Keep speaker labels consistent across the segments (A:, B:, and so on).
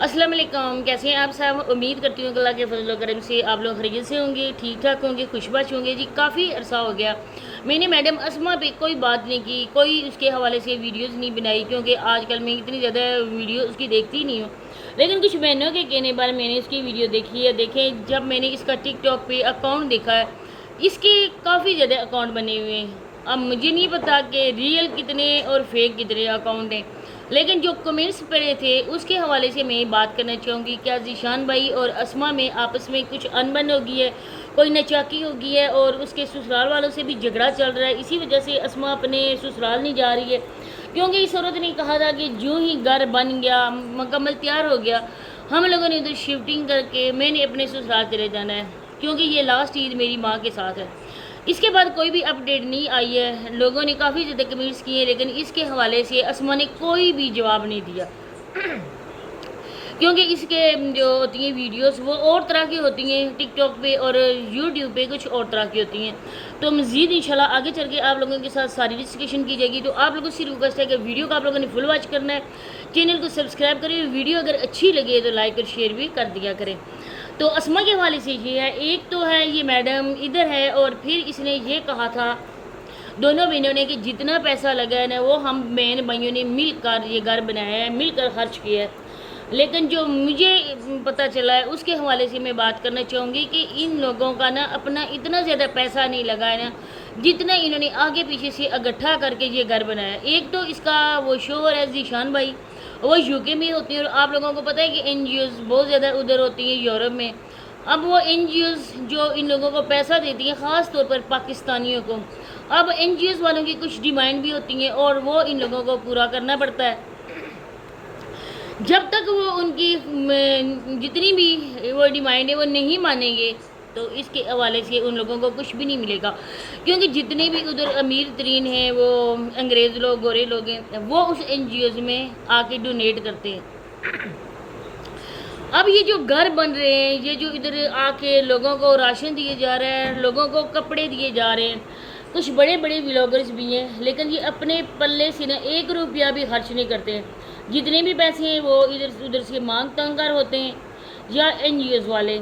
A: السلام علیکم، کیسے ہیں آپ سب؟ امید کرتی ہوں کہ اللہ کے فضل و کرم سے آپ لوگ خیریت سے ہوں گے، ٹھیک ٹھاک ہوں گے، خوش بش ہوں گے۔ جی کافی عرصہ ہو گیا میں نے میڈم اسما پہ کوئی بات نہیں کی، کوئی اس کے حوالے سے ویڈیوز نہیں بنائی، کیونکہ آج کل میں اتنی زیادہ ویڈیو اس کی دیکھتی ہی نہیں ہوں۔ لیکن کچھ بہنوں کے کہنے پر میں نے اس کی ویڈیو دیکھی ہے۔ دیکھیں، جب میں نے اس کا ٹک ٹاک پہ اکاؤنٹ دیکھا ہے، اس کے کافی زیادہ اکاؤنٹ بنے ہوئے ہیں۔ اب مجھے نہیں پتا کہ ریئل کتنے اور فیک کتنے اکاؤنٹ ہیں، لیکن جو کمنٹس پڑے تھے اس کے حوالے سے میں بات کرنا چاہوں گی۔ کیا ذیشان بھائی اور اسما میں آپس میں کچھ انبن ہو گئی ہے، کوئی نچاکی ہو گئی ہے، اور اس کے سسرال والوں سے بھی جھگڑا چل رہا ہے، اسی وجہ سے اسما اپنے سسرال نہیں جا رہی ہے؟ کیونکہ اس عورت نے کہا تھا کہ جو ہی گھر بن گیا، مکمل تیار ہو گیا، ہم لوگوں نے ادھر شفٹنگ کر کے میں نے اپنے سسرال چلے جانا ہے، کیونکہ یہ لاسٹ عید میری ماں کے ساتھ ہے۔ اس کے بعد کوئی بھی اپڈیٹ نہیں آئی ہے۔ لوگوں نے کافی زیادہ کمنٹس کیے، لیکن اس کے حوالے سے اسما نے کوئی بھی جواب نہیں دیا، کیونکہ اس کے جو ہوتی ہیں ویڈیوز وہ اور طرح کی ہوتی ہیں، ٹک ٹاک پہ اور یوٹیوب پہ کچھ اور طرح کی ہوتی ہیں۔ تو مزید انشاءاللہ آگے چل کے آپ لوگوں کے ساتھ ساری ڈسکشن کی جائے گی۔ تو آپ لوگوں سے ریکویسٹ ہے کہ ویڈیو کو آپ لوگوں نے فل واچ کرنا ہے، چینل کو سبسکرائب کریں، ویڈیو اگر اچھی لگے تو لائک اور شیئر بھی کر دیا کریں۔ تو اسما کے حوالے سے یہ ہے، ایک تو ہے یہ میڈم ادھر ہے، اور پھر اس نے یہ کہا تھا دونوں بہنوں نے کہ جتنا پیسہ لگا ہے نا وہ ہم بہن بھائیوں نے مل کر یہ گھر بنایا ہے، مل کر خرچ کیا ہے۔ لیکن جو مجھے پتہ چلا ہے اس کے حوالے سے میں بات کرنا چاہوں گی کہ ان لوگوں کا نا اپنا اتنا زیادہ پیسہ نہیں لگا ہے نا، جتنا انہوں نے آگے پیچھے سے اکٹھا کر کے یہ گھر بنایا ہے۔ ایک تو اس کا وہ شوہر ہے ذیشان بھائی، وہ یو کے میں ہوتی ہیں، اور آپ لوگوں کو پتہ ہے کہ این جی اوز بہت زیادہ ادھر ہوتی ہیں یورپ میں۔ اب وہ این جی اوز جو ان لوگوں کو پیسہ دیتی ہیں، خاص طور پر پاکستانیوں کو، اب این جی اوز والوں کی کچھ ڈیمانڈ بھی ہوتی ہیں اور وہ ان لوگوں کو پورا کرنا پڑتا ہے۔ جب تک وہ ان کی جتنی بھی وہ ڈیمانڈ ہے وہ نہیں مانیں گے تو اس کے حوالے سے ان لوگوں کو کچھ بھی نہیں ملے گا، کیونکہ جتنے بھی ادھر امیر ترین ہیں وہ انگریز لوگ، گورے لوگ ہیں، وہ اس این جی اوز میں آ کے ڈونیٹ کرتے ہیں۔ اب یہ جو گھر بن رہے ہیں، یہ جو ادھر آ کے لوگوں کو راشن دیے جا رہے ہیں، لوگوں کو کپڑے دیے جا رہے ہیں، کچھ بڑے بڑے ولاگرز بھی ہیں، لیکن یہ اپنے پلے سے نہ 1 روپیہ بھی خرچ نہیں کرتے ہیں۔ جتنے بھی پیسے ہیں وہ ادھر سے مانگ تنگ کر ہوتے ہیں یا این جی اوز والے۔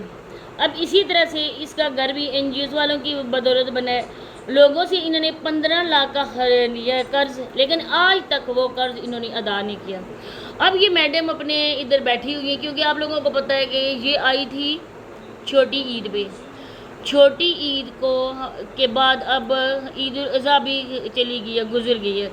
A: اب اسی طرح سے اس کا گھر بھی این جی اوز والوں کی بدولت بنا ہے۔ لوگوں سے انہوں نے 15 لاکھ کا لیا ہے قرض، لیکن آج تک وہ قرض انہوں نے ادا نہیں کیا۔ اب یہ میڈم اپنے ادھر بیٹھی ہوئی ہیں، کیونکہ آپ لوگوں کو پتہ ہے کہ یہ آئی تھی چھوٹی عید پہ۔ چھوٹی عید کے بعد اب عید الاضحیٰ بھی چلی گئی ہے، گزر گئی ہے۔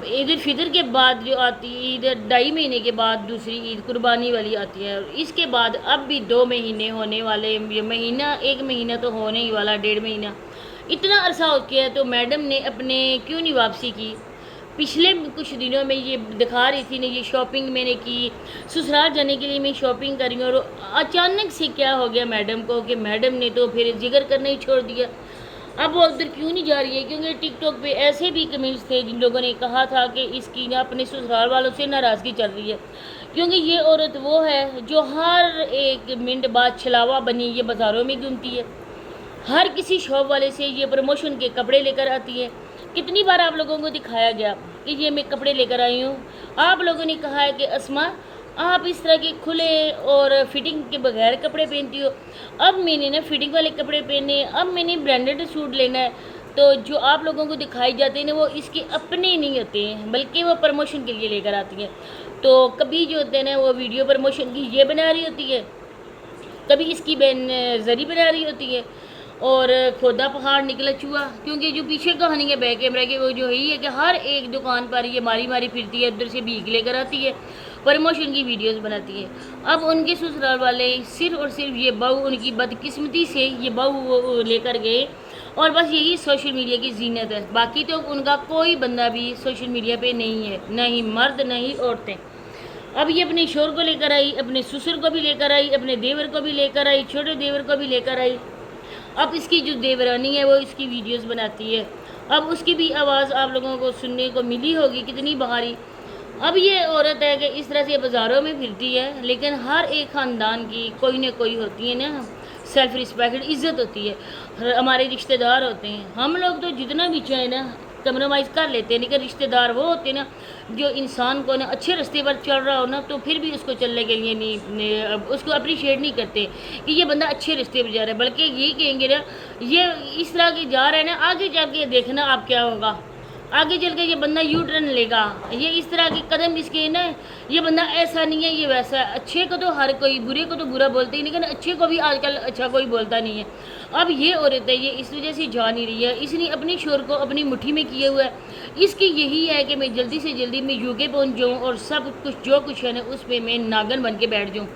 A: عید الفطر کے بعد جو آتی ہے عید 2.5 مہینے کے بعد دوسری عید قربانی والی آتی ہے، اور اس کے بعد اب بھی 2 مہینے ہونے والے، یہ مہینہ 1 مہینہ تو ہونے ہی والا، 1.5 مہینہ، اتنا عرصہ ہو گیا ہے۔ تو میڈم نے اپنے کیوں نہیں واپسی کی؟ پچھلے کچھ دنوں میں یہ دکھا رہی تھی نا، یہ شاپنگ میں نے کی، سسرال جانے کے لیے میں شاپنگ کر رہی ہوں، اور اچانک سے کیا ہو گیا میڈم کو کہ میڈم نے تو پھر ذکر کرنا ہی چھوڑ دیا۔ اب وہ ادھر کیوں نہیں جا رہی ہے؟ کیونکہ ٹک ٹاک پہ ایسے بھی کمنٹس تھے جن لوگوں نے کہا تھا کہ اس کی نا اپنے سسرال والوں سے ناراضگی چل رہی ہے، کیونکہ یہ عورت وہ ہے جو ہر ایک منٹ بعد چھلاوا بنی یہ بازاروں میں گھومتی ہے، ہر کسی شاپ والے سے یہ پروموشن کے کپڑے لے کر آتی ہے۔ کتنی بار آپ لوگوں کو دکھایا گیا کہ یہ میں کپڑے لے کر آئی ہوں؟ آپ لوگوں نے کہا ہے کہ اسما آپ اس طرح کے کھلے اور فٹنگ کے بغیر کپڑے پہنتی ہو۔ اب میں نے نا فٹنگ والے کپڑے پہنے، اب میں نے برانڈڈ سوٹ لینا ہے، تو جو آپ لوگوں کو دکھائی جاتے ہیں نا وہ اس کے اپنے نہیں ہوتے ہیں، بلکہ وہ پروموشن کے لیے لے کر آتی ہیں۔ تو کبھی جو ہوتے ہیں نا وہ ویڈیو پروموشن کی یہ بنا رہی ہوتی ہے، کبھی اس کی بہن زری بنا رہی ہوتی ہے، اور کھودا پہاڑ نکلا چوہا، کیونکہ جو پیچھے کہانی ہے بیک کیمرہ کے وہ جو ہے کہ ہر ایک دکان پر یہ ماری ماری پھرتی ہے، ادھر سے بھیک لے کر آتی ہے، پروموشن کی ویڈیوز بناتی ہے۔ اب ان کے سسرال والے صرف اور صرف یہ بہو ان کی بدقسمتی سے یہ بہو وہ لے کر گئے، اور بس یہی سوشل میڈیا کی زینت ہے، باقی تو ان کا کوئی بندہ بھی سوشل میڈیا پہ نہیں ہے، نہ ہی مرد نہ ہی عورتیں۔ اب یہ اپنے شوہر کو لے کر آئی، اپنے سسر کو بھی لے کر آئی، اپنے دیور کو بھی لے کر آئی، چھوٹے دیور کو بھی لے کر آئی۔ اب اس کی جو دیورانی ہے وہ اس کی ویڈیوز بناتی ہے، اب اس کی بھی آواز آپ لوگوں کو سننے کو ملی ہوگی کتنی بھاری۔ اب یہ عورت ہے کہ اس طرح سے بازاروں میں پھرتی ہے، لیکن ہر ایک خاندان کی کوئی نہ کوئی ہوتی ہے نا سیلف رسپیکٹ، عزت ہوتی ہے، ہمارے رشتہ دار ہوتے ہیں، ہم لوگ تو جتنا بھی چاہیں نا کمپرومائز کر لیتے ہیں، لیکن رشتہ دار وہ ہوتے ہیں نا جو انسان کو نا اچھے راستے پر چل رہا ہو نا تو پھر بھی اس کو چلنے کے لیے نہیں اس کو اپریشیٹ نہیں کرتے کہ یہ بندہ اچھے راستے پر جا رہا ہے، بلکہ یہ کہیں گے نا یہ اس طرح کے جا رہا ہے نا، آگے جا کے دیکھنا آپ کیا ہوگا، آگے چل کے یہ بندہ یو ٹرن لے گا، یہ اس طرح کے قدم اس کے نا، یہ بندہ ایسا نہیں ہے یہ ویسا ہے۔ اچھے کو تو ہر کوئی، برے کو تو برا بولتے ہی، لیکن اچھے کو بھی آج کل اچھا کوئی بولتا نہیں ہے۔ اب یہ عورت ہے یہ اس وجہ سے جا نہیں رہی ہے، اس نے اپنے شوہر کو اپنی مٹھی میں کیے ہوا ہے، اس کی یہی ہے کہ میں جلدی سے جلدی میں یو کے پہنچ جاؤں اور سب کچھ جو کچھ ہے نا اس پہ میں ناگن بن کے بیٹھ جاؤں۔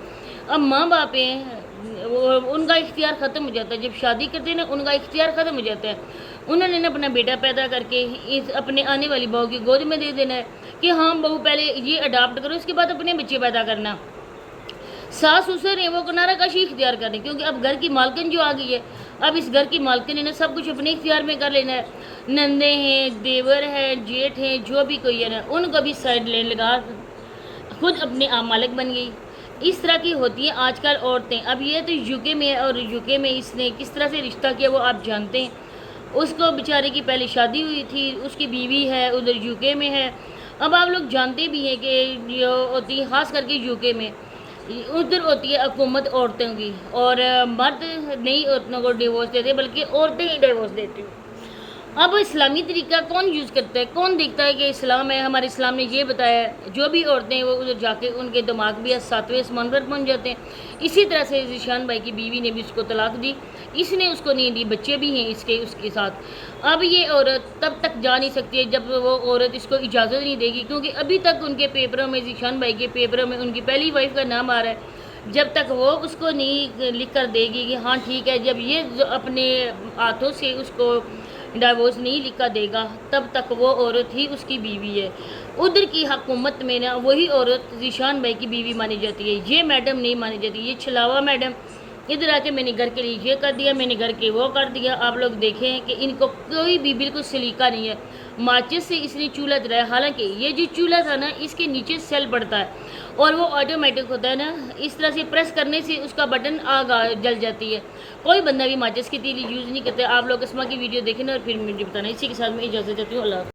A: اب ماں باپ ہیں ان کا اختیار ختم ہو جاتا ہے، جب شادی کرتے ہیں نا ان کا اختیار ختم ہو جاتا ہے، انہوں نے اپنا بیٹا پیدا کر کے اپنے آنے والی بہو کی گود میں دے دینا ہے کہ ہاں بہو پہلے یہ اڈاپٹ کرو، اس کے بعد اپنے بچے پیدا کرنا۔ ساس سسر ہیں وہ کنارہ کشی اختیار کریں، کیونکہ اب گھر کی مالکن جو آ گئی ہے، اب اس گھر کی مالکن نے سب کچھ اپنے اختیار میں کر لینا ہے، نندے ہیں، دیور ہیں، جیٹھ ہیں، جو بھی کوئی ہے نا ان کو بھی سائڈ لین لگا خود اپنے آپ مالک بن گئی۔ اس طرح کی ہوتی ہیں آج کل عورتیں۔ اب یہ تو یو کے میں ہے، اور یو کے میں اس نے کس طرح سے رشتہ کیا وہ آپ جانتے ہیں، اس کو بیچارے کی پہلے شادی ہوئی تھی، اس کی بیوی ہے ادھر یو کے میں ہے۔ اب آپ لوگ جانتے بھی ہیں کہ جو ہوتی ہے خاص کر کے یو کے میں ادھر ہوتی ہے حکومت عورتوں کی، اور مرد نہیں عورتوں کو ڈیورس دیتے بلکہ عورتیں ہی ڈیورس دیتی ہیں۔ اب اسلامی طریقہ کون یوز کرتا ہے، کون دیکھتا ہے کہ اسلام ہے، ہمارے اسلام نے یہ بتایا ہے، جو بھی عورتیں ہیں وہ ادھر جا کے ان کے دماغ بھی 7ویں آسمان پر پہنچ جاتے ہیں۔ اسی طرح سے ذیشان بھائی کی بیوی نے بھی اس کو طلاق دی، اس نے اس کو نہیں دی، بچے بھی ہیں اس کے ساتھ۔ اب یہ عورت تب تک جا نہیں سکتی ہے جب وہ عورت اس کو اجازت نہیں دے گی، کیونکہ ابھی تک ان کے پیپروں میں، ذیشان بھائی کے پیپروں میں ان کی پہلی وائف کا نام آ رہا ہے۔ جب تک وہ اس کو نہیں لکھ کر دے گی کہ ہاں ٹھیک ہے، جب یہ اپنے ہاتھوں سے اس کو ڈائیورس نہیں لکھا دے گا تب تک وہ عورت ہی اس کی بیوی ہے۔ ادھر کی حکومت میں نا وہی عورت ذیشان بھائی کی بیوی مانی جاتی ہے، یہ میڈم نہیں مانی جاتی، یہ چھلاوا میڈم ادھر آ کے میں نے گھر کے لیے یہ کر دیا، میں نے گھر کے وہ کر دیا۔ آپ لوگ دیکھیں کہ ان کو کوئی بھی بالکل سلیقہ نہیں ہے، ماچس سے اس نے چولہا جلایا، حالانکہ یہ جو چولہا تھا نا اس کے نیچے سیل پڑتا ہے اور وہ آٹومیٹک ہوتا ہے نا، اس طرح سے پریس کرنے سے اس کا بٹن آگ جل جاتی ہے۔ کوئی بندہ بھی ماچس کی تیلی یوز نہیں کرتا۔ آپ لوگ اسما کی ویڈیو دیکھیں اور پھر مجھے بتانا۔ اسی کے ساتھ میں اجازت چاہتی ہوں، اللہ حافظ۔